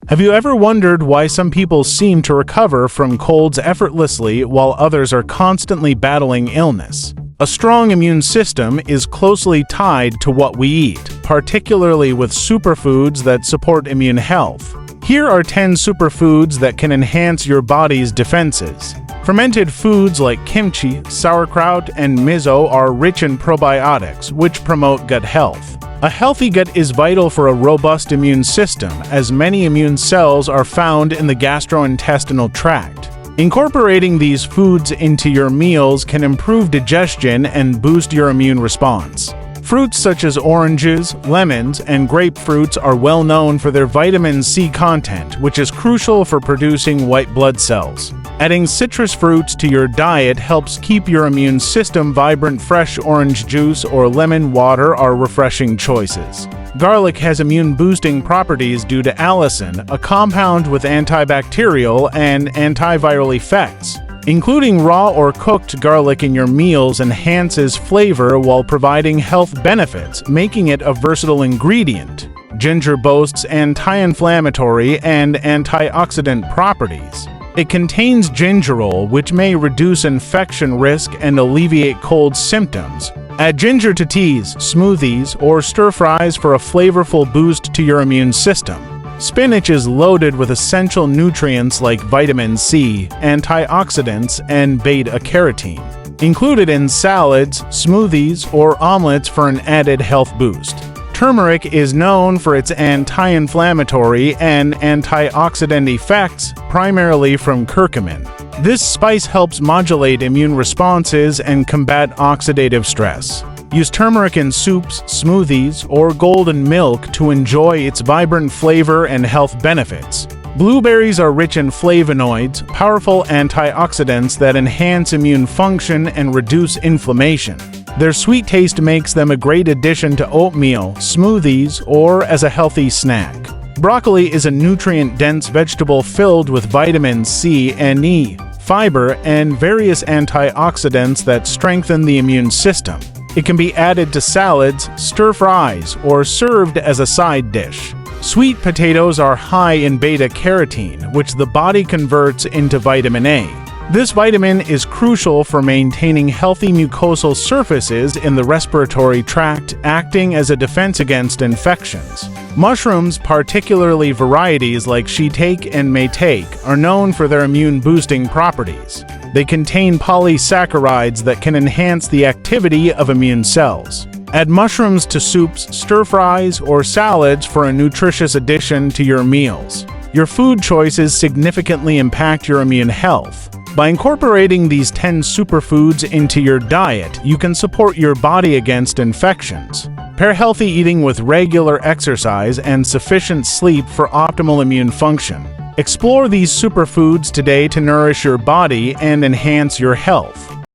Have you ever wondered why some people seem to recover from colds effortlessly while others are constantly battling illness? A strong immune system is closely tied to what we eat, particularly with superfoods that support immune health. Here are 10 superfoods that can enhance your body's defenses. Fermented foods like kimchi, sauerkraut, and miso are rich in probiotics, which promote gut health. A healthy gut is vital for a robust immune system, as many immune cells are found in the gastrointestinal tract. Incorporating these foods into your meals can improve digestion and boost your immune response. Fruits such as oranges, lemons, and grapefruits are well known for their vitamin C content, which is crucial for producing white blood cells. Adding citrus fruits to your diet helps keep your immune system vibrant. Fresh orange juice or lemon water are refreshing choices. Garlic has immune-boosting properties due to allicin, a compound with antibacterial and antiviral effects. Including raw or cooked garlic in your meals enhances flavor while providing health benefits, making it a versatile ingredient. Ginger boasts anti-inflammatory and antioxidant properties. It contains gingerol, which may reduce infection risk and alleviate cold symptoms. Add ginger to teas, smoothies, or stir-fries for a flavorful boost to your immune system. Spinach is loaded with essential nutrients like vitamin C, antioxidants, and beta-carotene. Included in salads, smoothies, or omelets for an added health boost. Turmeric is known for its anti-inflammatory and antioxidant effects, primarily from curcumin. This spice helps modulate immune responses and combat oxidative stress. Use turmeric in soups, smoothies, or golden milk to enjoy its vibrant flavor and health benefits. Blueberries are rich in flavonoids, powerful antioxidants that enhance immune function and reduce inflammation. Their sweet taste makes them a great addition to oatmeal, smoothies, or as a healthy snack. Broccoli is a nutrient-dense vegetable filled with vitamin C and E, fiber, and various antioxidants that strengthen the immune system. It can be added to salads, stir-fries, or served as a side dish. Sweet potatoes are high in beta-carotene, which the body converts into vitamin A. This vitamin is crucial for maintaining healthy mucosal surfaces in the respiratory tract, acting as a defense against infections. Mushrooms, particularly varieties like shiitake and maitake, are known for their immune-boosting properties. They contain polysaccharides that can enhance the activity of immune cells. Add mushrooms to soups, stir-fries, or salads for a nutritious addition to your meals. Your food choices significantly impact your immune health. By incorporating these 10 superfoods into your diet, you can support your body against infections. Pair healthy eating with regular exercise and sufficient sleep for optimal immune function. Explore these superfoods today to nourish your body and enhance your health.